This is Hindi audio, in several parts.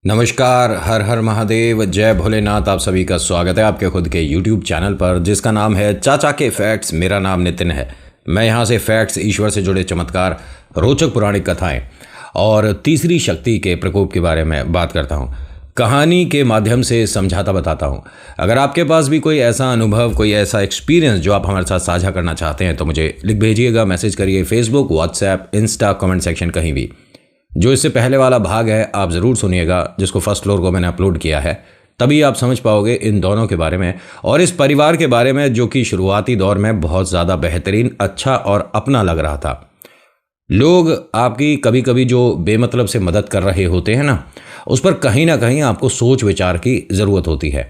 नमस्कार, हर हर महादेव, जय भोलेनाथ। आप सभी का स्वागत है आपके खुद के YouTube चैनल पर जिसका नाम है चाचा के फैक्ट्स। मेरा नाम नितिन है। मैं यहाँ से फैक्ट्स, ईश्वर से जुड़े चमत्कार, रोचक पौराणिक कथाएं और तीसरी शक्ति के प्रकोप के बारे में बात करता हूँ। कहानी के माध्यम से समझाता बताता हूँ। अगर आपके पास भी कोई ऐसा अनुभव, कोई ऐसा एक्सपीरियंस जो आप हमारे साथ साझा करना चाहते हैं तो मुझे लिख भेजिएगा, मैसेज करिए, Facebook, WhatsApp, Insta, comment section, कहीं भी। जो इससे पहले वाला भाग है आप ज़रूर सुनिएगा, जिसको फर्स्ट फ्लोर को मैंने अपलोड किया है, तभी आप समझ पाओगे इन दोनों के बारे में और इस परिवार के बारे में जो कि शुरुआती दौर में बहुत ज़्यादा बेहतरीन, अच्छा और अपना लग रहा था। लोग आपकी कभी कभी जो बेमतलब से मदद कर रहे होते हैं ना, उस पर कहीं ना कहीं आपको सोच विचार की ज़रूरत होती है,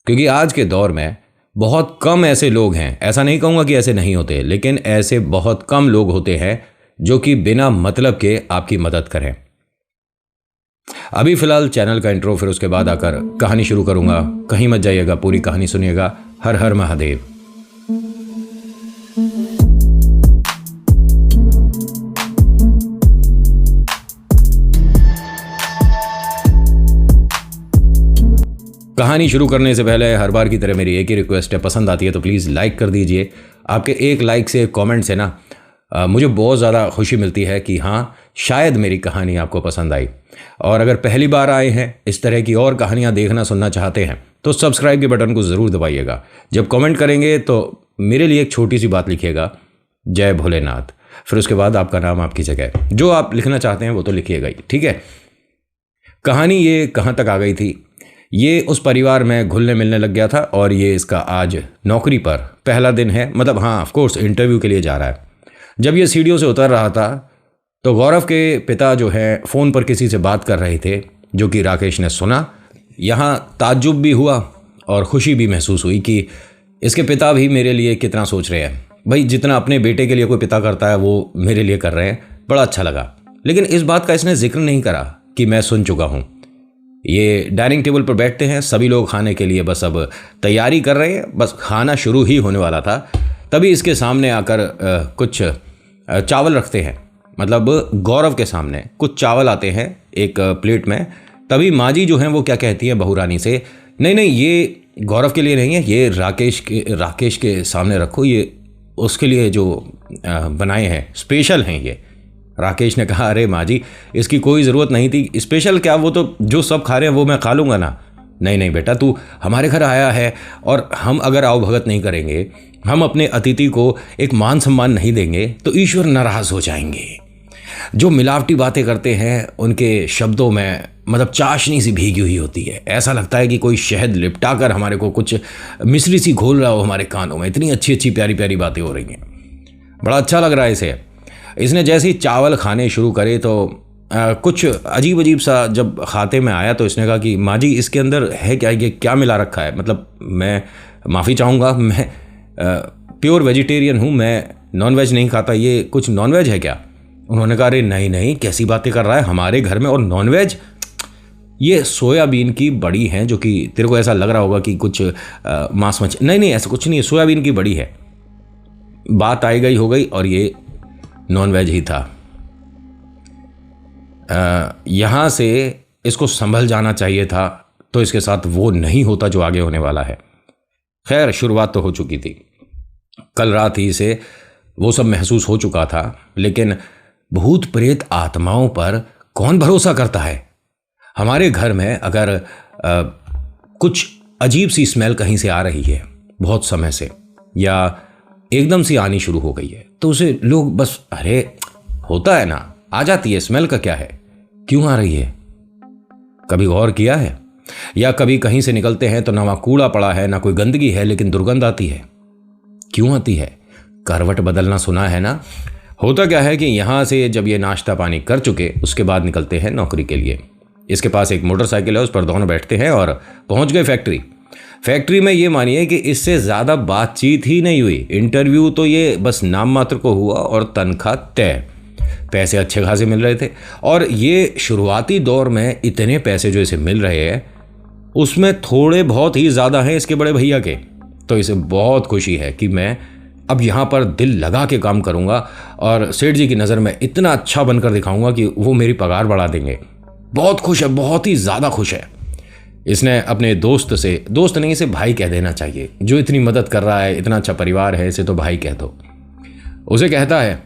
क्योंकि आज के दौर में बहुत कम ऐसे लोग हैं, ऐसा नहीं कहूँगा कि ऐसे नहीं होते, लेकिन ऐसे बहुत कम लोग होते हैं जो कि बिना मतलब के आपकी मदद करें। अभी फिलहाल चैनल का इंट्रो, फिर उसके बाद आकर कहानी शुरू करूंगा। कहीं मत जाइएगा, पूरी कहानी सुनिएगा। हर हर महादेव। कहानी शुरू करने से पहले हर बार की तरह मेरी एक ही रिक्वेस्ट है, पसंद आती है तो प्लीज़ लाइक कर दीजिए। आपके एक लाइक से, कमेंट से ना मुझे बहुत ज़्यादा खुशी मिलती है कि हाँ, शायद मेरी कहानी आपको पसंद आई। और अगर पहली बार आए हैं, इस तरह की और कहानियाँ देखना सुनना चाहते हैं तो सब्सक्राइब के बटन को ज़रूर दबाइएगा। जब कमेंट करेंगे तो मेरे लिए एक छोटी सी बात लिखिएगा, जय भोलेनाथ। फिर उसके बाद आपका नाम, आपकी जगह, जो आप लिखना चाहते हैं वो तो लिखिएगा ही, ठीक है। कहानी ये कहाँ तक आ गई थी। ये उस परिवार में घुलने मिलने लग गया था और ये इसका आज नौकरी पर पहला दिन है। मतलब हाँ, ऑफकोर्स इंटरव्यू के लिए जा रहा है। जब ये सीढ़ियों से उतर रहा था तो गौरव के पिता जो है फ़ोन पर किसी से बात कर रहे थे, जो कि राकेश ने सुना। यहाँ ताज्जुब भी हुआ और खुशी भी महसूस हुई कि इसके पिता भी मेरे लिए कितना सोच रहे हैं। भाई, जितना अपने बेटे के लिए कोई पिता करता है वो मेरे लिए कर रहे हैं, बड़ा अच्छा लगा। लेकिन इस बात का इसने जिक्र नहीं करा कि मैं सुन चुका हूँ। ये डाइनिंग टेबल पर बैठते हैं, सभी लोग खाने के लिए बस अब तैयारी कर रहे हैं, बस खाना शुरू ही होने वाला था। तभी इसके सामने आकर कुछ चावल रखते हैं। मतलब गौरव के सामने कुछ चावल आते हैं एक प्लेट में। तभी माँ जी जो हैं वो क्या कहती हैं बहुरानी से, नहीं नहीं, ये गौरव के लिए नहीं है, ये राकेश के सामने रखो, ये उसके लिए जो बनाए हैं, स्पेशल हैं ये। राकेश ने कहा, अरे माँ जी, इसकी कोई ज़रूरत नहीं थी। स्पेशल क्या, वो तो जो सब खा रहे हैं वो मैं खा लूँगा ना। नहीं नहीं बेटा, तू हमारे घर आया है और हम अगर आओ भगत नहीं करेंगे, हम अपने अतिथि को एक मान सम्मान नहीं देंगे तो ईश्वर नाराज़ हो जाएंगे। जो मिलावटी बातें करते हैं उनके शब्दों में मतलब चाशनी सी भीगी हुई होती है। ऐसा लगता है कि कोई शहद लिपटा कर हमारे को कुछ मिश्री सी घोल रहा हो हमारे कानों में। इतनी अच्छी अच्छी प्यारी प्यारी बातें हो रही हैं, बड़ा अच्छा लग रहा है इसे। इसने जैसे ही चावल खाने शुरू करे तो कुछ अजीब अजीब सा जब खाते में आया तो इसने कहा कि माँ जी, इसके अंदर है क्या, ये क्या मिला रखा है। मतलब मैं माफ़ी चाहूँगा, मैं प्योर वेजिटेरियन हूँ, मैं नॉनवेज नहीं खाता, ये कुछ नॉनवेज है क्या। उन्होंने कहा, अरे नहीं नहीं, कैसी बातें कर रहा है, हमारे घर में और नॉनवेज। ये सोयाबीन की बड़ी हैं, जो कि तेरे को ऐसा लग रहा होगा कि कुछ मांस मछली। नहीं नहीं, ऐसा कुछ नहीं है, सोयाबीन की बड़ी है। बात आई गई हो गई और ये नॉनवेज ही था। यहाँ से इसको संभल जाना चाहिए था, तो इसके साथ वो नहीं होता जो आगे होने वाला है। खैर, शुरुआत तो हो चुकी थी, कल रात ही से वो सब महसूस हो चुका था। लेकिन भूत प्रेत आत्माओं पर कौन भरोसा करता है। हमारे घर में अगर कुछ अजीब सी स्मेल कहीं से आ रही है बहुत समय से, या एकदम से आनी शुरू हो गई है, तो उसे लोग बस, अरे होता है ना, आ जाती है, स्मेल का क्या है, क्यों आ रही है, कभी गौर किया है। या कभी कहीं से निकलते हैं तो ना वहाँ कूड़ा पड़ा है, ना कोई गंदगी है, लेकिन दुर्गंध आती है, क्यों आती है। करवट बदलना सुना है ना। होता क्या है कि यहाँ से जब ये नाश्ता पानी कर चुके, उसके बाद निकलते हैं नौकरी के लिए। इसके पास एक मोटरसाइकिल है, उस पर दोनों बैठते हैं और पहुँच गए फैक्ट्री में। ये मानिए कि इससे ज़्यादा बातचीत ही नहीं हुई। इंटरव्यू तो ये बस नाम मात्र को हुआ और तनख्वाह तय। पैसे अच्छे खासे मिल रहे थे और ये शुरुआती दौर में इतने पैसे जो इसे मिल रहे हैं उसमें थोड़े बहुत ही ज़्यादा हैं इसके बड़े भैया के। तो इसे बहुत खुशी है कि मैं अब यहाँ पर दिल लगा के काम करूँगा और सेठ जी की नज़र में इतना अच्छा बनकर दिखाऊंगा कि वो मेरी पगार बढ़ा देंगे। बहुत खुश है, बहुत ही ज़्यादा खुश है। इसने अपने दोस्त से, दोस्त नहीं इसे भाई कह देना चाहिए, जो इतनी मदद कर रहा है, इतना अच्छा परिवार है, इसे तो भाई कह दो। उसे कहता है,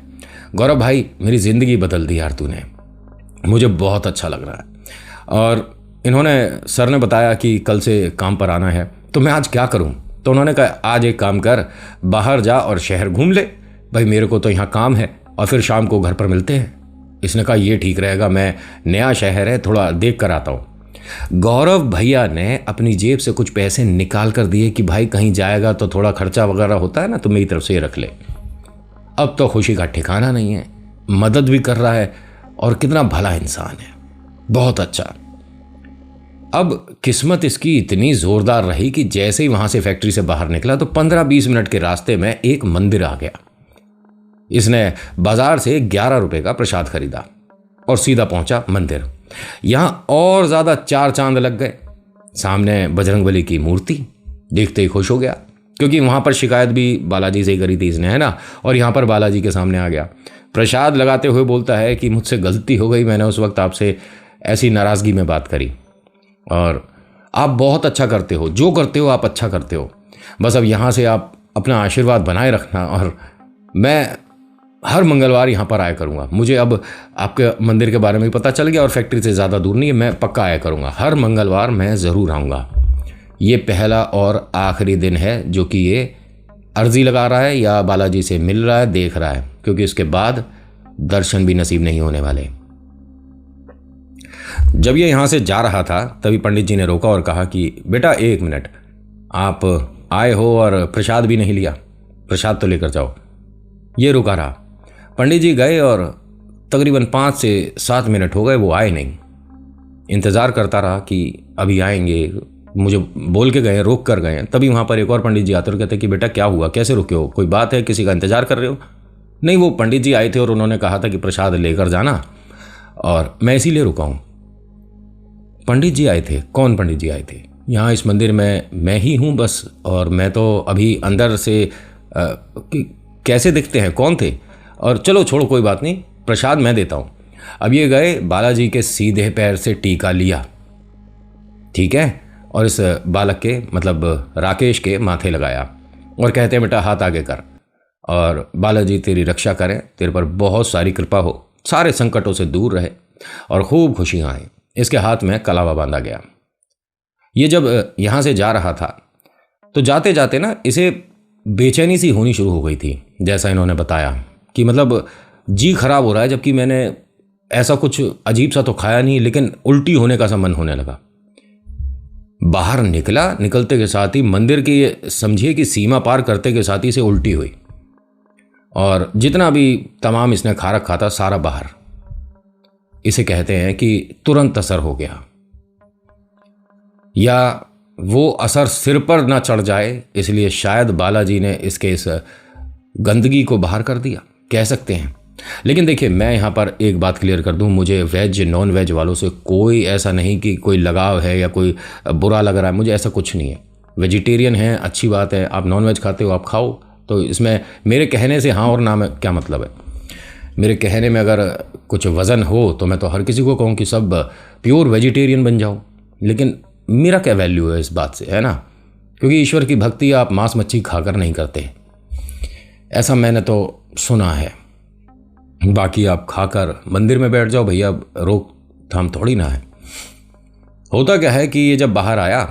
गौरव भाई मेरी ज़िंदगी बदल दी यार तूने, मुझे बहुत अच्छा लग रहा है। और इन्होंने, सर ने बताया कि कल से काम पर आना है, तो मैं आज क्या करूं? तो उन्होंने कहा आज एक काम कर, बाहर जा और शहर घूम ले, भाई मेरे को तो यहाँ काम है, और फिर शाम को घर पर मिलते हैं। इसने कहा ये ठीक रहेगा, मैं, नया शहर है, थोड़ा देख कर आता हूँ। गौरव भैया ने अपनी जेब से कुछ पैसे निकाल कर दिए कि भाई कहीं जाएगा तो थोड़ा खर्चा वगैरह होता है ना, तो मेरी तरफ से ये रख ले। अब तो खुशी का ठिकाना नहीं है, मदद भी कर रहा है और कितना भला इंसान है, बहुत अच्छा। अब किस्मत इसकी इतनी जोरदार रही कि जैसे ही वहां से फैक्ट्री से बाहर निकला तो 15-20 मिनट के रास्ते में एक मंदिर आ गया। इसने बाजार से 11 रुपए का प्रसाद खरीदा और सीधा पहुंचा मंदिर। यहां और ज्यादा 4 चांद लग गए। सामने बजरंगबली की मूर्ति देखते ही खुश हो गया, क्योंकि वहां पर शिकायत भी बालाजी से ही करी थी इसने, है ना, और यहां पर बालाजी के सामने आ गया। प्रसाद लगाते हुए बोलता है कि मुझसे गलती हो गई, मैंने उस वक्त आपसे ऐसी नाराजगी में बात करी, और आप बहुत अच्छा करते हो, जो करते हो आप अच्छा करते हो, बस अब यहाँ से आप अपना आशीर्वाद बनाए रखना, और मैं हर मंगलवार यहाँ पर आया करूँगा। मुझे अब आपके मंदिर के बारे में भी पता चल गया और फैक्ट्री से ज़्यादा दूर नहीं है, मैं पक्का आया करूँगा, हर मंगलवार मैं ज़रूर आऊँगा। ये पहला और आखिरी दिन है जो कि ये अर्जी लगा रहा है या बालाजी से मिल रहा है, देख रहा है, क्योंकि इसके बाद दर्शन भी नसीब नहीं होने वाले। जब ये यहाँ से जा रहा था तभी पंडित जी ने रोका और कहा कि बेटा 1 मिनट, आप आए हो और प्रसाद भी नहीं लिया, प्रसाद तो लेकर जाओ। ये रुका रहा। पंडित जी गए और तकरीबन 5 से 7 मिनट हो गए, वो आए नहीं। इंतज़ार करता रहा कि अभी आएंगे, मुझे बोल के गए, रोक कर गए। तभी वहाँ पर एक और पंडित जी आते और कहते कि बेटा क्या हुआ, कैसे रुके हो, कोई बात है, किसी का इंतज़ार कर रहे हो? नहीं, वो पंडित जी आए थे और उन्होंने कहा था कि प्रसाद लेकर जाना, और मैं इसीलिए रुका हूँ। पंडित जी आए थे? कौन पंडित जी आए थे? यहाँ इस मंदिर में मैं ही हूँ बस, और मैं तो अभी अंदर से कैसे दिखते हैं, कौन थे? और चलो छोड़ो, कोई बात नहीं, प्रसाद मैं देता हूँ। अब ये गए, बालाजी के सीधे पैर से टीका लिया, ठीक है, और इस बालक के, मतलब राकेश के माथे लगाया और कहते हैं बेटा हाथ आगे कर, और बालाजी तेरी रक्षा करें, तेरे पर बहुत सारी कृपा हो, सारे संकटों से दूर रहे और खूब खुशियाँ आए। इसके हाथ में कलावा बांधा गया। ये जब यहाँ से जा रहा था तो जाते जाते ना इसे बेचैनी सी होनी शुरू हो गई थी, जैसा इन्होंने बताया कि मतलब जी खराब हो रहा है, जबकि मैंने ऐसा कुछ अजीब सा तो खाया नहीं, लेकिन उल्टी होने का सा मन होने लगा। बाहर निकला, निकलते के साथ ही मंदिर की, ये समझिए कि सीमा पार करते के साथ ही से उल्टी हुई, और जितना भी तमाम इसने खा रखा था सारा बाहर। इसे कहते हैं कि तुरंत असर हो गया, या वो असर सिर पर ना चढ़ जाए, इसलिए शायद बालाजी ने इसके इस गंदगी को बाहर कर दिया, कह सकते हैं। लेकिन देखिए, मैं यहाँ पर एक बात क्लियर कर दूँ, मुझे वेज नॉन वेज वालों से कोई ऐसा नहीं कि कोई लगाव है या कोई बुरा लग रहा है, मुझे ऐसा कुछ नहीं है। वेजिटेरियन है, अच्छी बात है, आप नॉन वेज खाते हो आप खाओ, तो इसमें मेरे कहने से हाँ और ना में क्या मतलब है? मेरे कहने में अगर कुछ वज़न हो तो मैं तो हर किसी को कहूँ कि सब प्योर वेजिटेरियन बन जाओ, लेकिन मेरा क्या वैल्यू है इस बात से, है ना? क्योंकि ईश्वर की भक्ति आप मांस मच्छी खाकर नहीं करते, ऐसा मैंने तो सुना है। बाकी आप खाकर मंदिर में बैठ जाओ भैया, रोक थाम थोड़ी ना है। होता क्या है कि ये जब बाहर आया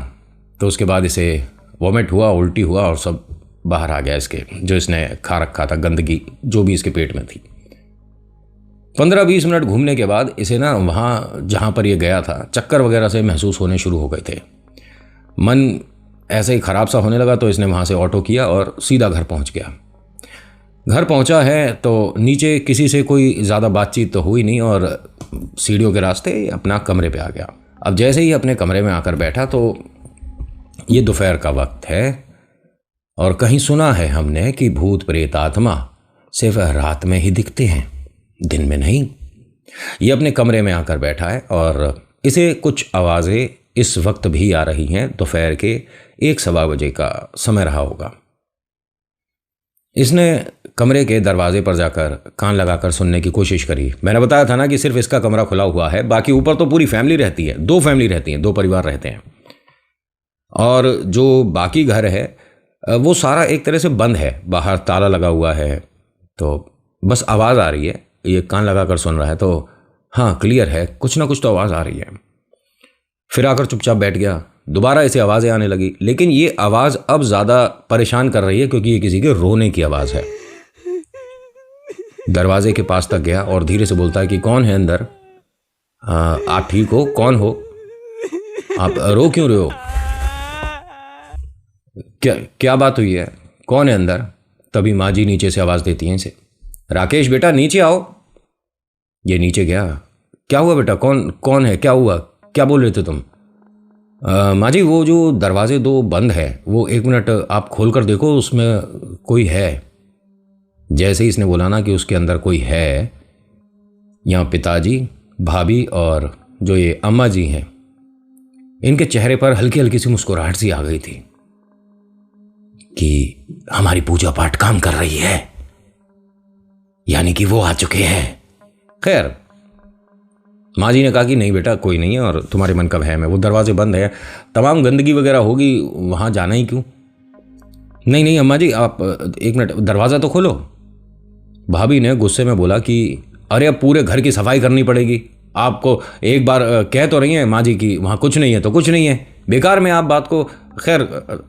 तो उसके बाद इसे वॉमिट हुआ, उल्टी हुआ, और सब बाहर आ गया इसके, जो इसने खा रखा था, गंदगी जो भी इसके पेट में थी। 15-20 मिनट घूमने के बाद इसे ना वहाँ जहाँ पर ये गया था चक्कर वगैरह से महसूस होने शुरू हो गए थे। मन ऐसे ही ख़राब सा होने लगा, तो इसने वहाँ से ऑटो किया और सीधा घर पहुँच गया। घर पहुँचा है तो नीचे किसी से कोई ज़्यादा बातचीत तो हुई नहीं, और सीढ़ियों के रास्ते अपना कमरे पे आ गया। अब जैसे ही अपने कमरे में आकर बैठा तो ये दोपहर का वक्त है, और कहीं सुना है हमने कि भूत प्रेत आत्मा सिर्फ रात में ही दिखते हैं, दिन में नहीं। ये अपने कमरे में आकर बैठा है और इसे कुछ आवाज़ें इस वक्त भी आ रही हैं। दोपहर के 1-1:15 बजे का समय रहा होगा। इसने कमरे के दरवाजे पर जाकर कान लगाकर सुनने की कोशिश करी। मैंने बताया था ना कि सिर्फ इसका कमरा खुला हुआ है, बाकी ऊपर तो पूरी फैमिली रहती है, 2 फैमिली रहती हैं, 2 परिवार रहते हैं। और जो बाकी घर है वो सारा एक तरह से बंद है, बाहर ताला लगा हुआ है। तो बस आवाज़ आ रही है, ये कान लगा कर सुन रहा है तो हाँ क्लियर है, कुछ ना कुछ तो आवाज़ आ रही है। फिर आकर चुपचाप बैठ गया। दोबारा ऐसे आवाज़ें आने लगी, लेकिन ये आवाज़ अब ज़्यादा परेशान कर रही है क्योंकि ये किसी के रोने की आवाज़ है। दरवाजे के पास तक गया और धीरे से बोलता है कि कौन है अंदर? आप ठीक हो? कौन हो आप? रो क्यों रहे हो? क्या बात हुई है? कौन है अंदर? तभी माँ जी नीचे से आवाज़ देती हैं इसे, राकेश बेटा नीचे आओ। ये नीचे गया। क्या हुआ बेटा? कौन है? क्या हुआ? क्या बोल रहे थे तुम? माँ जी वो जो दरवाजे 2 बंद है, वो 1 मिनट आप खोल कर देखो, उसमें कोई है। जैसे ही इसने बोला ना कि उसके अंदर कोई है, यहाँ पिताजी, भाभी और जो ये अम्मा जी हैं, इनके चेहरे पर हल्की हल्की सी मुस्कुराहट सी आ गई थी कि हमारी पूजा पाठ काम कर रही है, यानी कि वो आ चुके हैं। खैर माँ जी ने कहा कि नहीं बेटा कोई नहीं है और तुम्हारे मन का वहम है, वो दरवाजे बंद है, तमाम गंदगी वगैरह होगी, वहाँ जाना ही क्यों? नहीं अम्मा जी आप 1 मिनट दरवाज़ा तो खोलो। भाभी ने गुस्से में बोला कि अरे अब पूरे घर की सफाई करनी पड़ेगी, आपको एक बार कह तो रही है माँ जी कि वहाँ कुछ नहीं है तो कुछ नहीं है, बेकार में आप बात को। खैर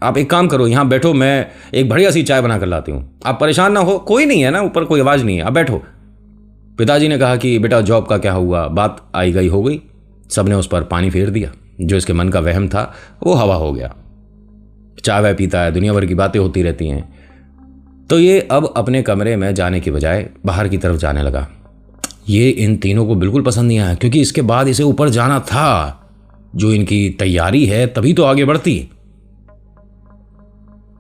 आप एक काम करो, यहाँ बैठो, मैं एक बढ़िया सी चाय बना कर लाती हूँ, आप परेशान ना हो, कोई नहीं है ना, ऊपर कोई आवाज़ नहीं है, आप बैठो। पिताजी ने कहा कि बेटा जॉब का क्या हुआ? बात आई गई हो गई। सबने उस पर पानी फेर दिया। जो इसके मन का वहम था वो हवा हो गया। चाय वाय पीता है, दुनिया भर की बातें होती रहती हैं। तो ये अब अपने कमरे में जाने की बजाय बाहर की तरफ जाने लगा। ये इन तीनों को बिल्कुल पसंद नहीं आया क्योंकि इसके बाद इसे ऊपर जाना था, जो इनकी तैयारी है तभी तो आगे बढ़ती।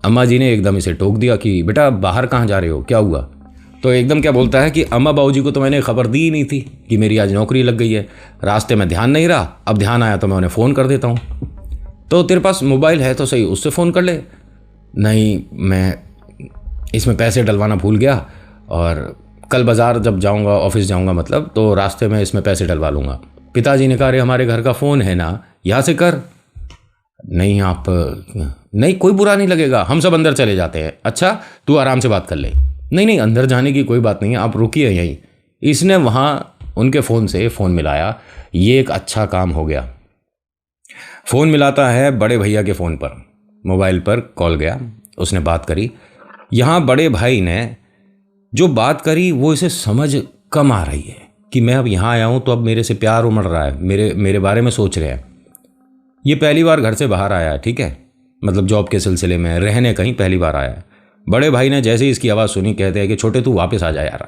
अम्मा जी ने एकदम इसे टोक दिया कि बेटा बाहर कहाँ जा रहे हो, क्या हुआ? तो एकदम क्या बोलता है कि अम्मा बाबूजी को तो मैंने खबर दी ही नहीं थी कि मेरी आज नौकरी लग गई है, रास्ते में ध्यान नहीं रहा, अब ध्यान आया तो मैं उन्हें फ़ोन कर देता हूँ। तो तेरे पास मोबाइल है तो सही, उससे फ़ोन कर ले। नहीं मैं इसमें पैसे डलवाना भूल गया और कल बाज़ार जब जाऊँगा, ऑफिस जाऊँगा मतलब, तो रास्ते में इसमें पैसे डलवा लूँगा। पिताजी ने कहा अरे हमारे घर का फ़ोन है ना, यहाँ से कर। नहीं आप नहीं, कोई बुरा नहीं लगेगा, हम सब अंदर चले जाते हैं। अच्छा तू आराम से बात कर ले। नहीं अंदर जाने की कोई बात नहीं है, आप रुकिए यहीं। इसने वहाँ उनके फ़ोन से फ़ोन मिलाया। ये एक अच्छा काम हो गया। फ़ोन मिलाता है बड़े भैया के फ़ोन पर, मोबाइल पर कॉल गया, उसने बात करी। यहाँ बड़े भाई ने जो बात करी वो इसे समझ कम आ रही है कि मैं अब यहाँ आया हूँ तो अब मेरे से प्यार उमड़ रहा है, मेरे बारे में सोच रहे हैं। ये पहली बार घर से बाहर आया है, ठीक है, मतलब जॉब के सिलसिले में रहने कहीं पहली बार आया है। बड़े भाई ने जैसे ही इसकी आवाज़ सुनी कहते हैं कि छोटे तू वापस आ जा यार,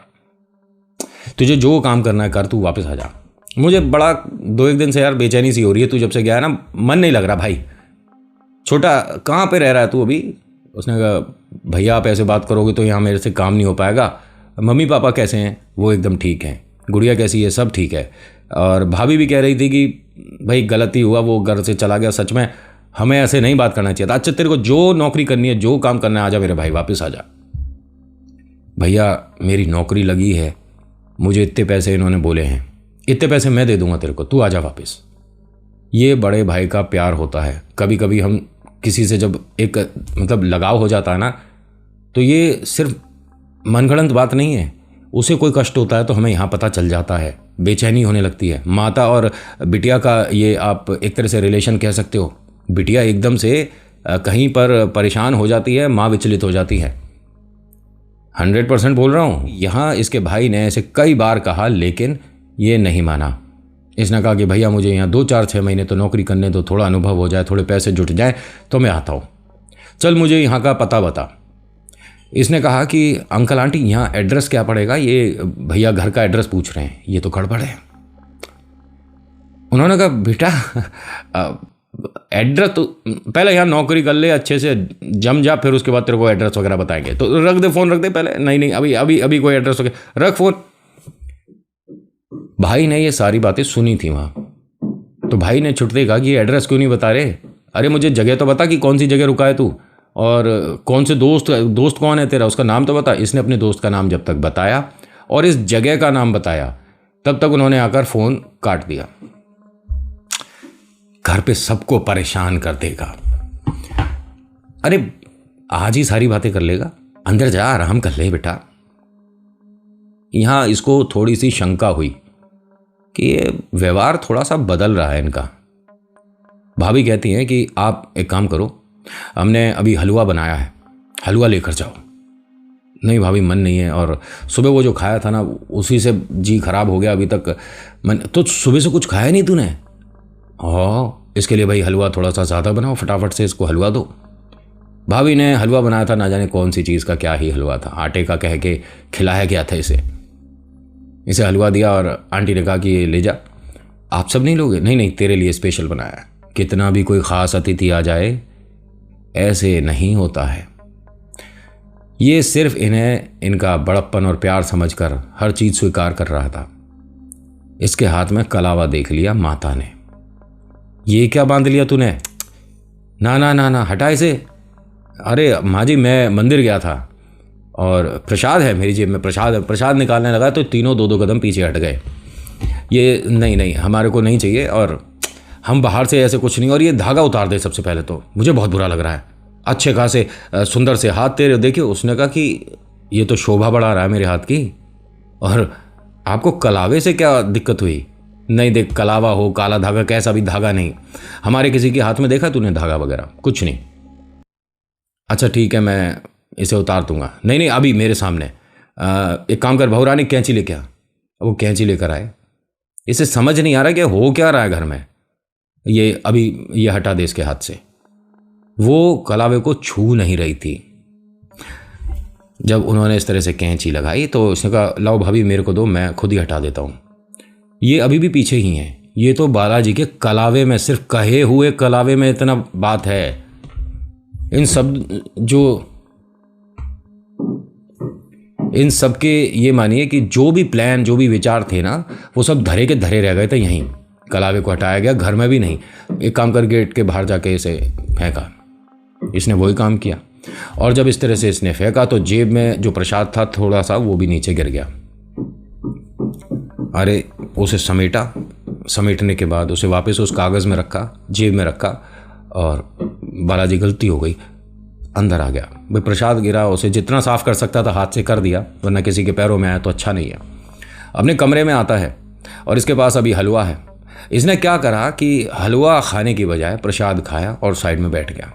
तुझे जो काम करना है कर, तू वापस आ जा। मुझे बड़ा 2-1 दिन से यार बेचैनी सी हो रही है, तू जब से गया है ना, मन नहीं लग रहा भाई। छोटा कहाँ पे रह रहा है तू अभी? उसने कहा भैया आप ऐसे बात करोगे तो यहाँ मेरे से काम नहीं हो पाएगा। मम्मी पापा कैसे हैं? वो एकदम ठीक हैं। गुड़िया कैसी है? सब ठीक है। और भाभी भी कह रही थी कि भाई गलती हुआ, वो घर से चला गया, सच में हमें ऐसे नहीं बात करना चाहिए था। अच्छा तेरे को जो नौकरी करनी है, जो काम करना है, आजा मेरे भाई वापस आ जा। भैया मेरी नौकरी लगी है, मुझे इतने पैसे इन्होंने बोले हैं, इतने पैसे मैं दे दूंगा तेरे को, तू आजा वापस। ये बड़े भाई का प्यार होता है। कभी कभी हम किसी से जब एक मतलब लगाव हो जाता है ना, तो ये सिर्फ मनगढ़ंत बात नहीं है, उसे कोई कष्ट होता है तो हमें यहाँ पता चल जाता है, बेचैनी होने लगती है। माता और बिटिया का ये आप एक तरह से रिलेशन कह सकते हो। बिटिया एकदम से कहीं पर परेशान हो जाती है, माँ विचलित हो जाती है। 100% बोल रहा हूँ। यहाँ इसके भाई ने ऐसे कई बार कहा लेकिन ये नहीं माना। इसने कहा कि भैया मुझे यहाँ 2-4-6 महीने तो नौकरी करने दो, थोड़ा अनुभव हो जाए, थोड़े पैसे जुट जाए तो मैं आता हूँ, चल मुझे यहाँ का पता बता। इसने कहा कि अंकल आंटी यहाँ एड्रेस क्या पड़ेगा? ये भैया घर का एड्रेस पूछ रहे हैं, ये तो गड़बड़ है। उन्होंने कहा बेटा एड्रेस तो पहले यहाँ नौकरी कर ले, अच्छे से जम जा, फिर उसके बाद तेरे को एड्रेस वगैरह बताएंगे। तो रख दे फ़ोन, रख दे पहले। नहीं अभी अभी अभी कोई एड्रेस वगैरह, रख फ़ोन। भाई ने ये सारी बातें सुनी थी वहाँ, तो भाई ने छुटते कहा कि ये एड्रेस क्यों नहीं बता रहे? अरे मुझे जगह तो बता कि कौन सी जगह रुका है तू। और कौन से दोस्त कौन है तेरा, उसका नाम तो बता। इसने अपने दोस्त का नाम जब तक बताया और इस जगह का नाम बताया, तब तक उन्होंने आकर फ़ोन काट दिया। घर पे सबको परेशान कर देगा। अरे आज ही सारी बातें कर लेगा, अंदर जा आराम कर ले बेटा। यहां इसको थोड़ी सी शंका हुई कि ये व्यवहार थोड़ा सा बदल रहा है इनका। भाभी कहती हैं कि आप एक काम करो, हमने अभी हलवा बनाया है, हलवा लेकर जाओ। नहीं भाभी, मन नहीं है, और सुबह वो जो खाया था ना उसी से जी खराब हो गया अभी तक। मन तो सुबह से कुछ खाया नहीं तूने? हाँ, इसके लिए भाई हलवा थोड़ा सा ज़्यादा बनाओ, फटाफट से इसको हलवा दो। भाभी ने हलवा बनाया था, ना जाने कौन सी चीज़ का, क्या ही हलवा था, आटे का कह के खिलाया गया था इसे हलवा दिया और आंटी ने कहा कि ये ले जा। आप सब नहीं लोगे? नहीं नहीं, तेरे लिए स्पेशल बनाया है। कितना भी कोई ख़ास अतिथि आ जाए ऐसे नहीं होता है। ये सिर्फ इन्हें इनका बड़प्पन और प्यार समझकर हर चीज़ स्वीकार कर रहा था। इसके हाथ में कलावा देख लिया माता ने। ये क्या बांध लिया तूने? ना ना ना ना, हटा इसे। अरे माँ जी, मैं मंदिर गया था और प्रसाद है मेरी जेब में, प्रसाद है। प्रसाद निकालने लगा तो तीनों दो दो कदम पीछे हट गए। ये नहीं नहीं, हमारे को नहीं चाहिए, और हम बाहर से ऐसे कुछ नहीं। और ये धागा उतार दे सबसे पहले, तो मुझे बहुत बुरा लग रहा है। अच्छे खासे सुंदर से हाथ तेरे देखिए। उसने कहा कि ये तो शोभा बढ़ा रहा है मेरे हाथ की, और आपको कलावे से क्या दिक्कत हुई? नहीं देख, कलावा हो काला धागा, कैसा भी धागा नहीं। हमारे किसी के हाथ में देखा तूने धागा वगैरह? कुछ नहीं। अच्छा ठीक है, मैं इसे उतार दूंगा। नहीं नहीं, अभी मेरे सामने। एक काम कर, बहू रानी कैंची लेके आ। वो कैंची लेकर आए। इसे समझ नहीं आ रहा कि हो क्या रहा है घर में। ये अभी ये हटा दे इसके हाथ से। वो कलावे को छू नहीं रही थी। जब उन्होंने इस तरह से कैंची लगाई तो उसने कहा, लाओ भाभी मेरे को दो, मैं खुद ही हटा देता हूँ। ये अभी भी पीछे ही हैं। ये तो बालाजी के कलावे में, सिर्फ कहे हुए कलावे में इतना बात है। इन सब के ये मानिए कि जो भी प्लान, जो भी विचार थे ना, वो सब धरे के धरे रह गए थे यहीं। कलावे को हटाया गया, घर में भी नहीं। एक काम कर, गेट के बाहर जाके इसे फेंका। इसने वही काम किया, और जब इस तरह से इसने फेंका तो जेब में जो प्रसाद था थोड़ा सा वो भी नीचे गिर गया। अरे उसे समेटा, समेटने के बाद उसे वापस उस कागज़ में रखा, जेब में रखा, और बालाजी गलती हो गई, अंदर आ गया। भाई प्रसाद गिरा, उसे जितना साफ़ कर सकता था हाथ से कर दिया, वरना किसी के पैरों में आया तो अच्छा नहीं है। अपने कमरे में आता है और इसके पास अभी हलवा है। इसने क्या करा कि हलवा खाने की बजाय प्रसाद खाया और साइड में बैठ गया।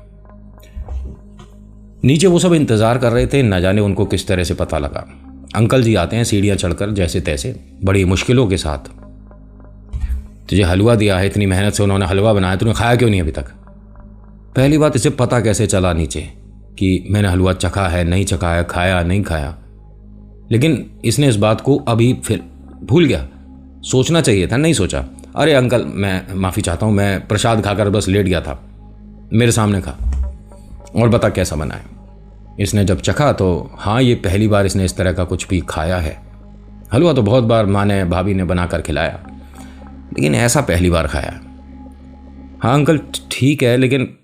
नीचे वो सब इंतज़ार कर रहे थे, न जाने उनको किस तरह से पता लगा। अंकल जी आते हैं सीढ़ियाँ चढ़कर, जैसे तैसे, बड़ी मुश्किलों के साथ। तुझे हलवा दिया है, इतनी मेहनत से उन्होंने हलवा बनाया, तूने खाया क्यों नहीं अभी तक? पहली बात, इसे पता कैसे चला नीचे कि मैंने हलवा चखा है नहीं चखा है, खाया नहीं खाया? लेकिन इसने इस बात को अभी फिर भूल गया। सोचना चाहिए था, नहीं सोचा। अरे अंकल, मैं माफ़ी चाहता हूँ, मैं प्रसाद खाकर बस लेट गया था, मेरे सामने खा, और बता कैसा बना है। इसने जब चखा तो हाँ, ये पहली बार इसने इस तरह का कुछ भी खाया है। हलवा तो बहुत बार माँ ने, भाभी ने बनाकर खिलाया, लेकिन ऐसा पहली बार खाया। हाँ अंकल ठीक है, लेकिन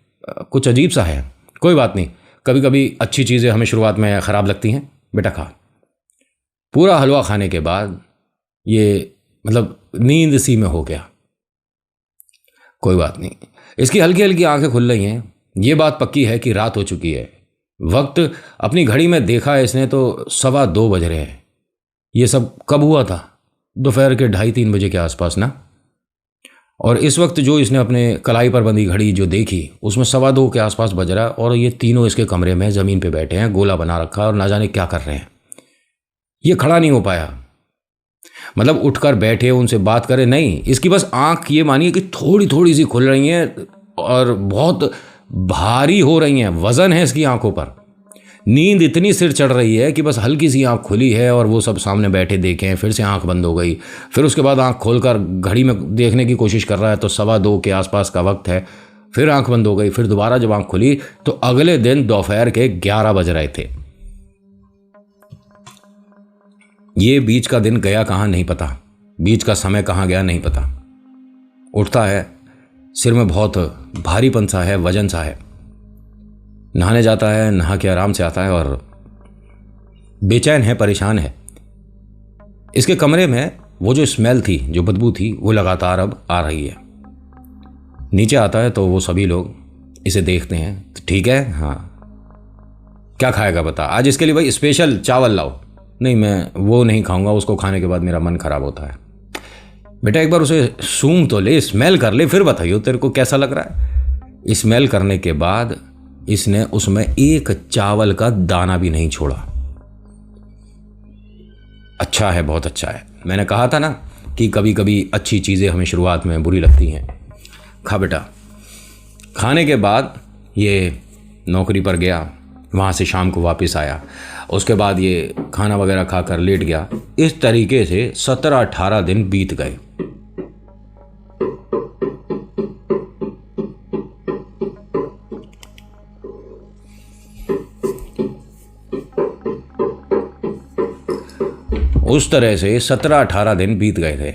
कुछ अजीब सा है। कोई बात नहीं, कभी कभी अच्छी चीज़ें हमें शुरुआत में ख़राब लगती हैं, बेटा खा। पूरा हलवा खाने के बाद ये मतलब नींद सी में हो गया। कोई बात नहीं, इसकी हल्की हल्की आंखें खुल रही हैं। ये बात पक्की है कि रात हो चुकी है। वक्त अपनी घड़ी में देखा है इसने तो 2:15 बज रहे हैं। ये सब कब हुआ था? दोपहर के 2:30-3 बजे के आसपास ना। और इस वक्त जो इसने अपने कलाई पर बंधी घड़ी जो देखी, उसमें 2:15 के आसपास बज रहा है, और ये तीनों इसके कमरे में ज़मीन पे बैठे हैं, गोला बना रखा है, और ना जाने क्या कर रहे हैं। ये खड़ा नहीं हो पाया, मतलब उठकर बैठे उनसे बात करे नहीं। इसकी बस आंख ये मानिए कि थोड़ी थोड़ी सी खुल रही हैं और बहुत भारी हो रही हैं, वजन है इसकी आंखों पर। नींद इतनी सिर चढ़ रही है कि बस हल्की सी आंख खुली है और वो सब सामने बैठे देखें, फिर से आंख बंद हो गई, फिर उसके बाद आंख खोलकर घड़ी में देखने की कोशिश कर रहा है तो 2:15 के आसपास का वक्त है, फिर आंख बंद हो गई। फिर दोबारा जब आंख खुली तो अगले दिन दोपहर के 11 बज रहे थे। ये बीच का दिन गया कहाँ नहीं पता, बीच का समय कहाँ गया नहीं पता। उठता है, सिर में बहुत भारीपन सा है, वजन सा है। नहाने जाता है, नहा के आराम से आता है और बेचैन है, परेशान है। इसके कमरे में वो जो स्मेल थी, जो बदबू थी, वो लगातार अब आ रही है। नीचे आता है तो वो सभी लोग इसे देखते हैं। तो ठीक है, हाँ क्या खाएगा बता, आज इसके लिए भाई स्पेशल चावल लाओ। नहीं, मैं वो नहीं खाऊंगा, उसको खाने के बाद मेरा मन खराब होता है। बेटा एक बार उसे सूंघ तो ले, स्मेल कर ले, फिर बताइयो तेरे को कैसा लग रहा है। स्मेल करने के बाद इसने उसमें एक चावल का दाना भी नहीं छोड़ा। अच्छा है, बहुत अच्छा है। मैंने कहा था ना कि कभी कभी अच्छी चीज़ें हमें शुरुआत में बुरी लगती हैं। खा बेटा। खाने के बाद ये नौकरी पर गया, वहाँ से शाम को वापस आया। उसके बाद ये खाना वगैरह खाकर लेट गया। इस तरीके से 17-18 दिन बीत गए। उस तरह से 17-18 दिन बीत गए थे।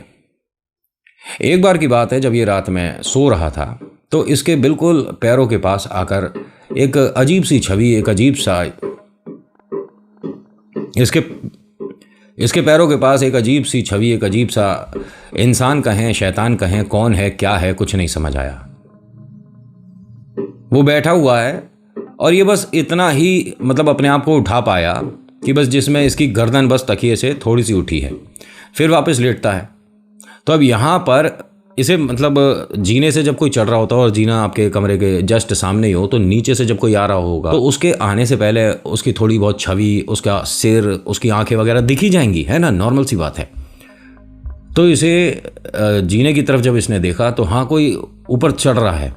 एक बार की बात है, जब ये रात में सो रहा था तो इसके बिल्कुल पैरों के पास आकर एक अजीब सी छवि, एक अजीब सा इसके पैरों के पास एक अजीब सी छवि, एक अजीब सा इंसान कहें, शैतान कहें, कौन है, क्या है, कुछ नहीं समझ आया। वो बैठा हुआ है और ये बस इतना ही मतलब अपने आप को उठा पाया कि बस जिसमें इसकी गर्दन बस तकिए से थोड़ी सी उठी है, फिर वापस लेटता है। तो अब यहाँ पर इसे मतलब जीने से जब कोई चढ़ रहा होता है और जीना आपके कमरे के जस्ट सामने ही हो, तो नीचे से जब कोई आ रहा होगा तो उसके आने से पहले उसकी थोड़ी बहुत छवि, उसका सिर, उसकी आंखें वगैरह दिख ही जाएंगी, है ना, नॉर्मल सी बात है। तो इसे जीने की तरफ जब इसने देखा तो हाँ कोई ऊपर चढ़ रहा है,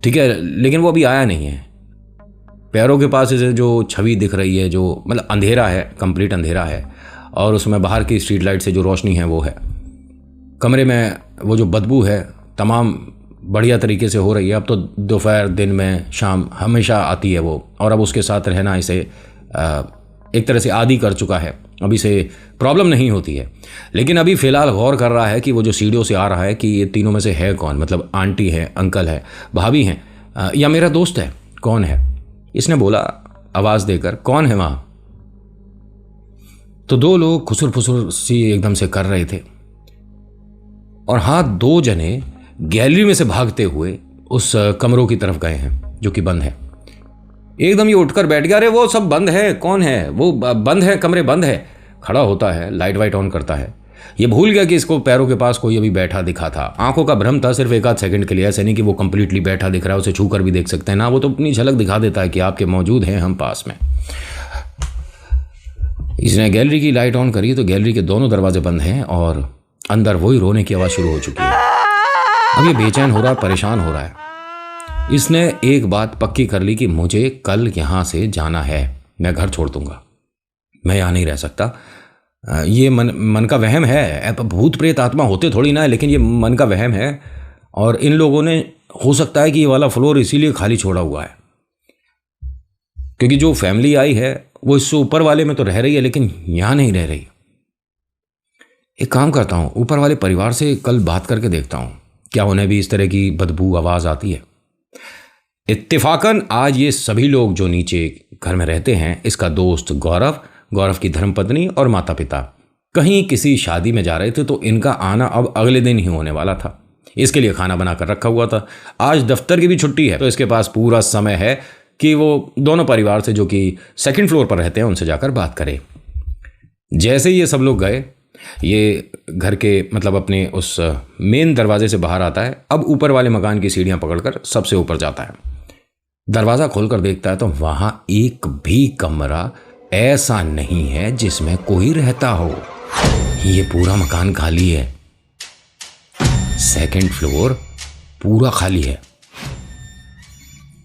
ठीक है, लेकिन वो अभी आया नहीं है। पैरों के पास इसे जो छवि दिख रही है, जो मतलब अंधेरा है, कंप्लीट अंधेरा है, और उसमें बाहर की स्ट्रीट लाइट से जो रोशनी है वो है। कमरे में वो जो बदबू है तमाम बढ़िया तरीके से हो रही है। अब तो दोपहर, दिन में, शाम हमेशा आती है वो, और अब उसके साथ रहना इसे एक तरह से आदी कर चुका है। अब इसे प्रॉब्लम नहीं होती है, लेकिन अभी फ़िलहाल गौर कर रहा है कि वो जो सीढ़ियों से आ रहा है कि ये तीनों में से है कौन, मतलब आंटी है, अंकल है, भाभी हैं, या मेरा दोस्त है, कौन है। इसने बोला आवाज़ देकर, कौन है वहाँ। तो दो लोग खुसुर फुसुर सी एकदम से कर रहे थे, और हाँ, दो जने गैलरी में से भागते हुए उस कमरों की तरफ गए हैं जो कि बंद है। एकदम ये उठकर बैठ गया, अरे वो सब बंद है, कौन है वो, बंद है, कमरे बंद है। खड़ा होता है, लाइट वाइट ऑन करता है। ये भूल गया कि इसको पैरों के पास कोई अभी बैठा दिखा था। आंखों का भ्रम था सिर्फ एक आध सेकंड के लिए, ऐसे नहीं कि वो कंप्लीटली बैठा दिख रहा है, उसे छू कर भी देख सकते हैं ना, वो तो अपनी झलक दिखा देता है कि आपके मौजूद हैं हम पास में। इसने गैलरी की लाइट ऑन करी तो गैलरी के दोनों दरवाजे बंद हैं और अंदर वही रोने की आवाज़ शुरू हो चुकी है। अब ये बेचैन हो रहा है, परेशान हो रहा है। इसने एक बात पक्की कर ली कि मुझे कल यहाँ से जाना है, मैं घर छोड़ दूंगा, मैं यहाँ नहीं रह सकता। ये मन का वहम है, भूत प्रेत आत्मा होते थोड़ी ना है, लेकिन ये मन का वहम है। और इन लोगों ने, हो सकता है कि ये वाला फ्लोर इसीलिए खाली छोड़ा हुआ है क्योंकि जो फैमिली आई है वो इससे ऊपर वाले में तो रह रही है, लेकिन यहाँ नहीं रह रही। एक काम करता हूँ, ऊपर वाले परिवार से कल बात करके देखता हूँ, क्या उन्हें भी इस तरह की बदबू आवाज़ आती है। इत्तेफाकन आज ये सभी लोग जो नीचे घर में रहते हैं, इसका दोस्त गौरव, गौरव की धर्मपत्नी और माता पिता कहीं किसी शादी में जा रहे थे, तो इनका आना अब अगले दिन ही होने वाला था। इसके लिए खाना बनाकर रखा हुआ था। आज दफ्तर की भी छुट्टी है, तो इसके पास पूरा समय है कि वो दोनों परिवार से, जो कि सेकंड फ्लोर पर रहते हैं, उनसे जाकर बात करे। जैसे ही ये सब लोग गए, ये घर के मतलब अपने उस मेन दरवाजे से बाहर आता है। अब ऊपर वाले मकान की सीढ़ियां पकड़कर सबसे ऊपर जाता है। दरवाज़ा खोलकर देखता है तो वहां एक भी कमरा ऐसा नहीं है जिसमें कोई रहता हो। ये पूरा मकान खाली है, सेकंड फ्लोर पूरा खाली है,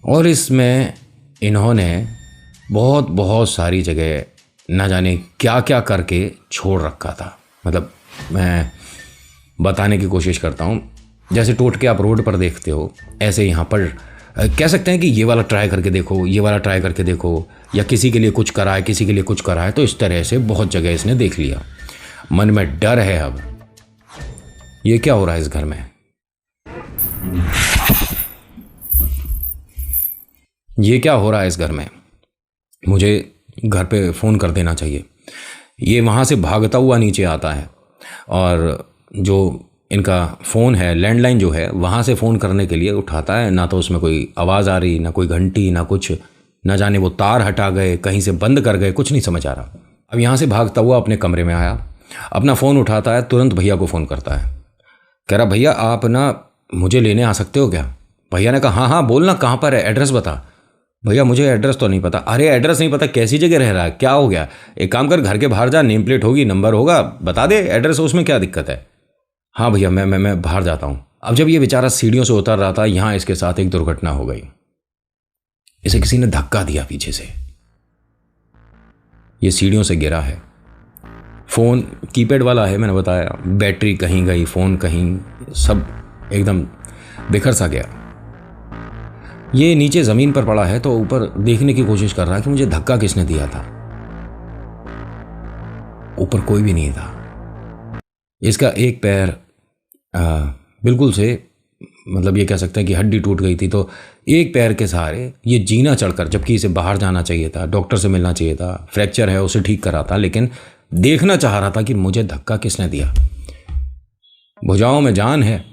और इसमें इन्होंने बहुत बहुत सारी जगह ना जाने क्या क्या करके छोड़ रखा था। मतलब मैं बताने की कोशिश करता हूँ, जैसे टोटके आप रोड पर देखते हो, ऐसे यहाँ पर कह सकते हैं कि ये वाला ट्राई करके देखो, ये वाला ट्राई करके देखो, या किसी के लिए कुछ करा है, किसी के लिए कुछ करा है। तो इस तरह से बहुत जगह इसने देख लिया। मन में डर है, अब ये क्या हो रहा है इस घर में। ये क्या हो रहा है इस घर में? मुझे घर पे फ़ोन कर देना चाहिए। ये वहाँ से भागता हुआ नीचे आता है और जो इनका फ़ोन है, लैंडलाइन जो है, वहाँ से फ़ोन करने के लिए उठाता है। ना तो उसमें कोई आवाज़ आ रही, ना कोई घंटी, ना कुछ। ना जाने वो तार हटा गए, कहीं से बंद कर गए, कुछ नहीं समझ आ रहा। अब यहाँ से भागता हुआ अपने कमरे में आया, अपना फ़ोन उठाता है, तुरंत भैया को फ़ोन करता है। कह रहा, भैया आप ना मुझे लेने आ सकते हो क्या? भैया ने कहा, हाँ हाँ बोल ना, कहाँ पर है, एड्रेस बता। भैया मुझे एड्रेस तो नहीं पता। अरे एड्रेस नहीं पता, कैसी जगह रह रहा है, क्या हो गया? एक काम कर, घर के बाहर जा, नेम प्लेट होगी, नंबर होगा, बता दे एड्रेस, उसमें क्या दिक्कत है? हाँ भैया मैं बाहर जाता हूँ। अब जब ये बेचारा सीढ़ियों से उतर रहा था, यहाँ इसके साथ एक दुर्घटना हो गई। इसे किसी ने धक्का दिया पीछे से, ये सीढ़ियों से गिरा है। फ़ोन कीपैड वाला है, मैंने बताया, बैटरी कहीं गई, फ़ोन कहीं, सब एकदम बिखर सा गया। ये नीचे ज़मीन पर पड़ा है तो ऊपर देखने की कोशिश कर रहा है कि मुझे धक्का किसने दिया था। ऊपर कोई भी नहीं था। इसका एक पैर बिल्कुल से, मतलब ये कह सकते हैं कि हड्डी टूट गई थी, तो एक पैर के सहारे ये जीना चढ़कर, जबकि इसे बाहर जाना चाहिए था, डॉक्टर से मिलना चाहिए था, फ्रैक्चर है उसे ठीक करा था, लेकिन देखना चाह रहा था कि मुझे धक्का किसने दिया। भुजाओं में जान है।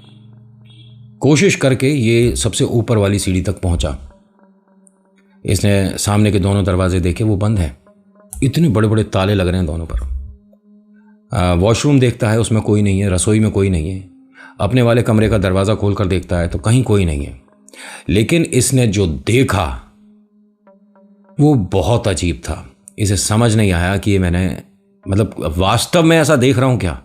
कोशिश करके ये सबसे ऊपर वाली सीढ़ी तक पहुंचा। इसने सामने के दोनों दरवाजे देखे, वो बंद हैं। इतने बड़े बड़े ताले लग रहे हैं दोनों पर। वॉशरूम देखता है, उसमें कोई नहीं है। रसोई में कोई नहीं है। अपने वाले कमरे का दरवाज़ा खोल कर देखता है तो कहीं कोई नहीं है। लेकिन इसने जो देखा वो बहुत अजीब था। इसे समझ नहीं आया कि ये मैंने, मतलब वास्तव में ऐसा देख रहा हूं क्या।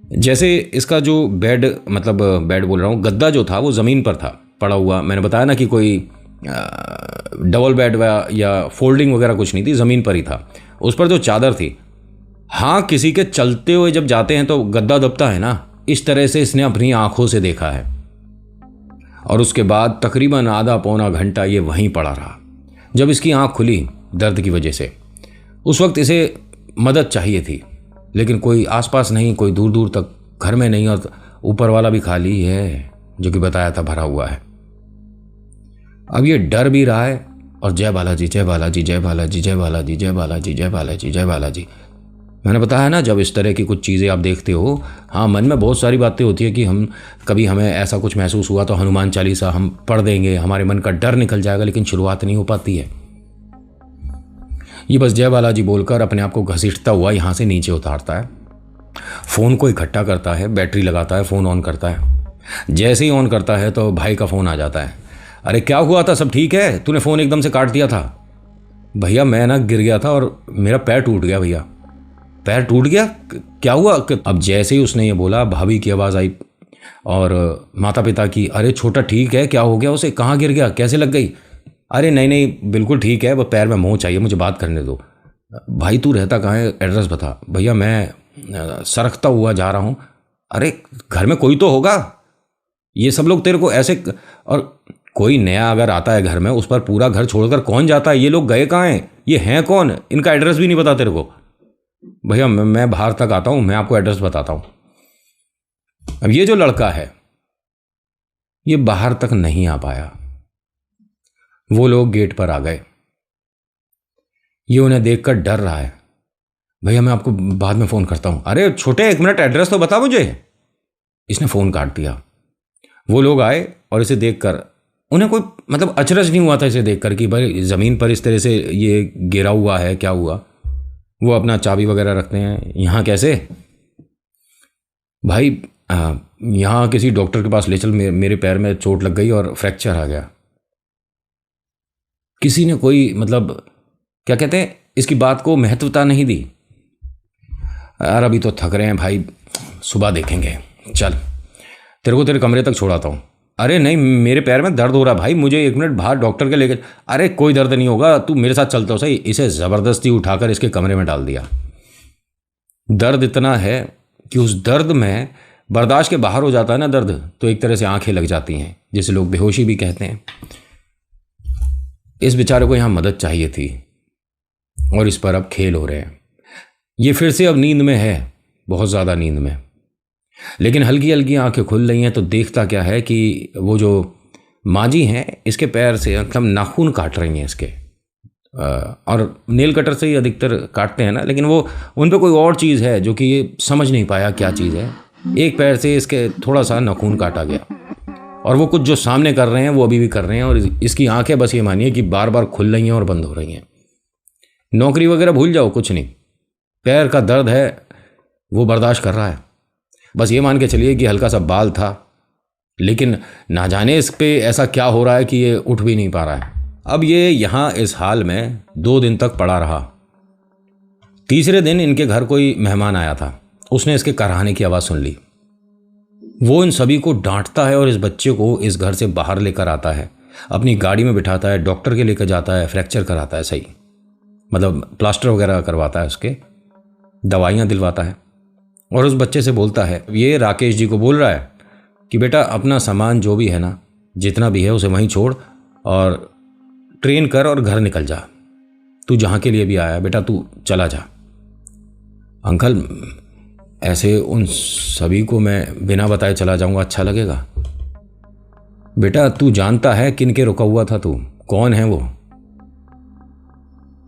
जैसे इसका जो बेड, मतलब बेड बोल रहा हूँ, गद्दा जो था वो ज़मीन पर था पड़ा हुआ। मैंने बताया ना कि कोई डबल बेड या फोल्डिंग वगैरह कुछ नहीं थी, ज़मीन पर ही था। उस पर जो चादर थी, हाँ किसी के चलते हुए जब जाते हैं तो गद्दा दबता है ना, इस तरह से इसने अपनी आंखों से देखा है। और उसके बाद तकरीबन आधा पौना घंटा ये वहीं पड़ा रहा। जब इसकी आंख खुली दर्द की वजह से, उस वक्त इसे मदद चाहिए थी, लेकिन कोई आसपास नहीं, कोई दूर दूर तक घर में नहीं, और ऊपर वाला भी खाली है, जो कि बताया था भरा हुआ है। अब ये डर भी रहा है और जय बालाजी जय बालाजी जय बालाजी जय बालाजी जय बालाजी जय बालाजी जय बालाजी। मैंने बताया ना, जब इस तरह की कुछ चीज़ें आप देखते हो, हाँ मन में बहुत सारी बातें होती है कि हम कभी हमें ऐसा कुछ महसूस हुआ तो हनुमान चालीसा हम पढ़ देंगे, हमारे मन का डर निकल जाएगा, लेकिन शुरुआत नहीं हो पाती है। ये बस जय बालाजी बोलकर अपने आप को घसीटता हुआ यहाँ से नीचे उतारता है। फ़ोन को इकट्ठा करता है, बैटरी लगाता है, फ़ोन ऑन करता है। जैसे ही ऑन करता है तो भाई का फ़ोन आ जाता है। अरे क्या हुआ था, सब ठीक है? तूने फ़ोन एकदम से काट दिया था। भैया मैं ना गिर गया था और मेरा पैर टूट गया। भैया पैर टूट गया? क्या हुआ? अब जैसे ही उसने ये बोला, भाभी की आवाज़ आई और माता पिता की। अरे छोटा ठीक है, क्या हो गया उसे, कहाँ गिर गया, कैसे लग गई? अरे नहीं नहीं बिल्कुल ठीक है, वो पैर में मोच चाहिए, मुझे बात करने दो। भाई तू रहता कहाँ है, एड्रेस बता। भैया मैं सरकता हुआ जा रहा हूँ। अरे घर में कोई तो होगा, ये सब लोग तेरे को ऐसे, और कोई नया अगर आता है घर में, उस पर पूरा घर छोड़कर कौन जाता है? ये लोग गए कहाँ हैं, ये हैं कौन, इनका एड्रेस भी नहीं पता तेरे को? भैया मैं बाहर तक आता हूँ, मैं आपको एड्रेस बताता हूँ। अब ये जो लड़का है ये बाहर तक नहीं आ पाया। वो लोग गेट पर आ गए। ये उन्हें देखकर डर रहा है। भैया मैं आपको बाद में फ़ोन करता हूँ। अरे छोटे एक मिनट, एड्रेस तो बता मुझे। इसने फ़ोन काट दिया। वो लोग आए और इसे देखकर उन्हें कोई मतलब अचरज नहीं हुआ था इसे देखकर कि भाई ज़मीन पर इस तरह से ये गिरा हुआ है, क्या हुआ। वो अपना चाबी वगैरह रखते हैं। यहाँ कैसे भाई, यहाँ किसी डॉक्टर के पास ले चल, मेरे पैर में चोट लग गई और फ्रैक्चर आ गया। किसी ने कोई मतलब क्या कहते हैं, इसकी बात को महत्वता नहीं दी। यार अभी तो थक रहे हैं भाई, सुबह देखेंगे, चल तेरे को तेरे कमरे तक छोड़ाता हूँ। अरे नहीं मेरे पैर में दर्द हो रहा भाई, मुझे एक मिनट बाहर डॉक्टर के लेके। अरे कोई दर्द नहीं होगा, तू मेरे साथ चलता हो सही। इसे ज़बरदस्ती उठाकर इसके कमरे में डाल दिया। दर्द इतना है कि उस दर्द में बर्दाश्त के बाहर हो जाता है ना दर्द, तो एक तरह से आंखें लग जाती हैं, जिसे लोग बेहोशी भी कहते हैं। इस बेचारे को यहाँ मदद चाहिए थी और इस पर अब खेल हो रहे हैं। ये फिर से अब नींद में है, बहुत ज़्यादा नींद में, लेकिन हल्की हल्की आंखें खुल रही हैं। तो देखता क्या है कि वो जो माँ जी हैं, इसके पैर से मतलब नाखून काट रही हैं इसके, और नेल कटर से ही अधिकतर काटते हैं ना, लेकिन वो उन पे कोई और चीज़ है जो कि ये समझ नहीं पाया क्या चीज़ है। एक पैर से इसके थोड़ा सा नाखून काटा गया, और वो कुछ जो सामने कर रहे हैं वो अभी भी कर रहे हैं, और इसकी आंखें बस ये मानिए कि बार बार खुल रही हैं और बंद हो रही हैं। नौकरी वगैरह भूल जाओ, कुछ नहीं, पैर का दर्द है वो बर्दाश्त कर रहा है। बस ये मान के चलिए कि हल्का सा बाल था, लेकिन ना जाने इस पे ऐसा क्या हो रहा है कि ये उठ भी नहीं पा रहा है। अब ये यहाँ इस हाल में 2 दिन तक पड़ा रहा। तीसरे दिन इनके घर कोई मेहमान आया था, उसने इसके कराहने की आवाज़ सुन ली। वो इन सभी को डांटता है और इस बच्चे को इस घर से बाहर लेकर आता है, अपनी गाड़ी में बिठाता है, डॉक्टर के लेकर जाता है, फ्रैक्चर कराता है, सही मतलब प्लास्टर वगैरह करवाता है, उसके दवाइयाँ दिलवाता है, और उस बच्चे से बोलता है, ये राकेश जी को बोल रहा है कि बेटा अपना सामान जो भी है ना, जितना भी है उसे वहीं छोड़ और ट्रेन कर और घर निकल जा। तू जहाँ के लिए भी आया बेटा, तू चला जा। अंकल, ऐसे उन सभी को मैं बिना बताए चला जाऊंगा, अच्छा लगेगा? बेटा तू जानता है किन के रुका हुआ था तू, कौन है वो?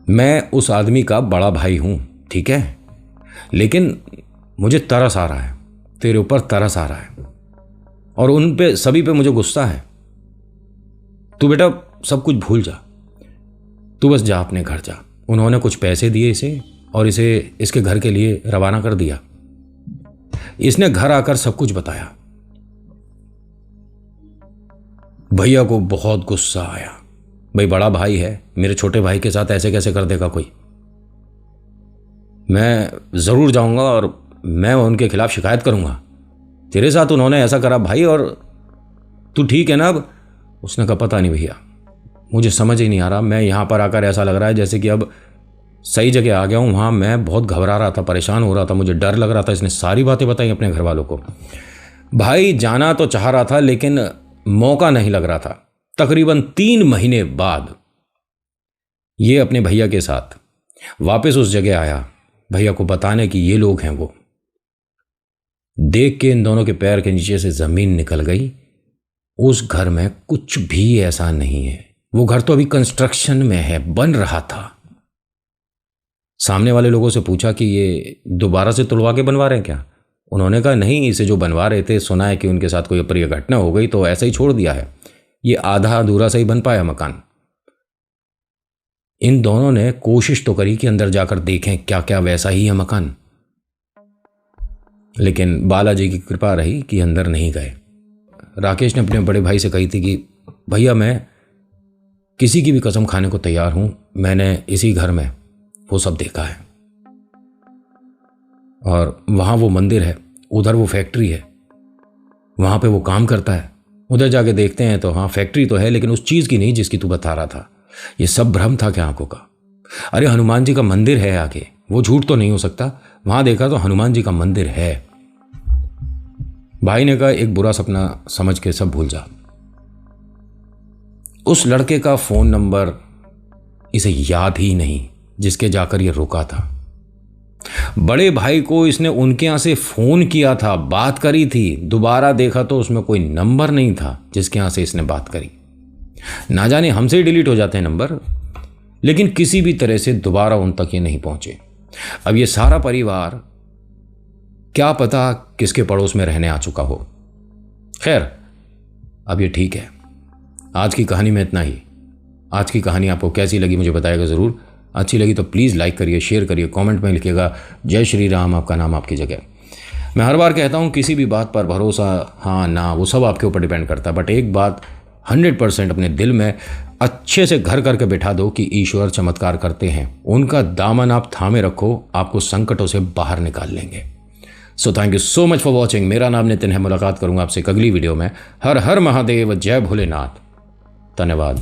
मैं उस आदमी का बड़ा भाई हूं, ठीक है, लेकिन मुझे तरस आ रहा है, तेरे ऊपर तरस आ रहा है, और उन पे सभी पे मुझे गुस्सा है। तू बेटा सब कुछ भूल जा, तू बस जा अपने घर जा। उन्होंने कुछ पैसे दिए इसे और इसे इसके घर के लिए रवाना कर दिया। इसने घर आकर सब कुछ बताया। भैया को बहुत गुस्सा आया, भाई बड़ा भाई है, मेरे छोटे भाई के साथ ऐसे कैसे कर देगा कोई। मैं ज़रूर जाऊंगा और मैं उनके खिलाफ शिकायत करूंगा, तेरे साथ उन्होंने ऐसा करा भाई, और तू ठीक है ना अब? उसने कहा पता नहीं भैया, मुझे समझ ही नहीं आ रहा, मैं यहाँ पर आकर ऐसा लग रहा है जैसे कि अब सही जगह आ गया हूँ। वहाँ मैं बहुत घबरा रहा था, परेशान हो रहा था, मुझे डर लग रहा था। इसने सारी बातें बताई अपने घर वालों को। भाई जाना तो चाह रहा था लेकिन मौका नहीं लग रहा था। तकरीबन 3 महीने बाद ये अपने भैया के साथ वापस उस जगह आया, भैया को बताने कि ये लोग हैं वो। देख के इन दोनों के पैर के नीचे से जमीन निकल गई। उस घर में कुछ भी ऐसा नहीं है, वो घर तो अभी कंस्ट्रक्शन में है, बन रहा था। सामने वाले लोगों से पूछा कि ये दोबारा से तुड़वा के बनवा रहे हैं क्या? उन्होंने कहा नहीं, इसे जो बनवा रहे थे सुना है कि उनके साथ कोई अप्रिय घटना हो गई तो ऐसा ही छोड़ दिया है, ये आधा अधूरा सा ही बन पाया मकान। इन दोनों ने कोशिश तो करी कि अंदर जाकर देखें क्या क्या वैसा ही है मकान, लेकिन बालाजी की कृपा रही कि अंदर नहीं गए। राकेश ने अपने बड़े भाई से कही थी कि भैया मैं किसी की भी कसम खाने को तैयार हूं, मैंने इसी घर में वो सब देखा है, और वहां वो मंदिर है, उधर वो फैक्ट्री है, वहां पे वो काम करता है, उधर जाके देखते हैं तो हाँ फैक्ट्री तो है, लेकिन उस चीज की नहीं जिसकी तू बता रहा था। ये सब भ्रम था क्या आंखों का? अरे हनुमान जी का मंदिर है आगे, वो झूठ तो नहीं हो सकता, वहां देखा तो हनुमान जी का मंदिर है। भाई ने कहा एक बुरा सपना समझ के सब भूल जा। उस लड़के का फोन नंबर इसे याद ही नहीं जिसके जाकर ये रुका था। बड़े भाई को इसने उनके यहां से फोन किया था, बात करी थी, दोबारा देखा तो उसमें कोई नंबर नहीं था जिसके यहां से इसने बात करी। ना जाने हमसे ही डिलीट हो जाते हैं नंबर, लेकिन किसी भी तरह से दोबारा उन तक ये नहीं पहुंचे। अब ये सारा परिवार क्या पता किसके पड़ोस में रहने आ चुका हो। खैर अब ये ठीक है। आज की कहानी में इतना ही। आज की कहानी आपको कैसी लगी मुझे बताइएगा ज़रूर। अच्छी लगी तो प्लीज़ लाइक करिए, शेयर करिए, कमेंट में लिखिएगा जय श्री राम, आपका नाम आपकी जगह। मैं हर बार कहता हूँ किसी भी बात पर भरोसा हाँ ना वो सब आपके ऊपर डिपेंड करता है, बट एक बात 100% अपने दिल में अच्छे से घर करके बिठा दो कि ईश्वर चमत्कार करते हैं, उनका दामन आप थामे रखो, आपको संकटों से बाहर निकाल लेंगे। So thank you so much for watching. मेरा नाम नितिन है, मुलाकात करूंगा आपसे अगली वीडियो में। हर हर महादेव, जय भोलेनाथ, धन्यवाद।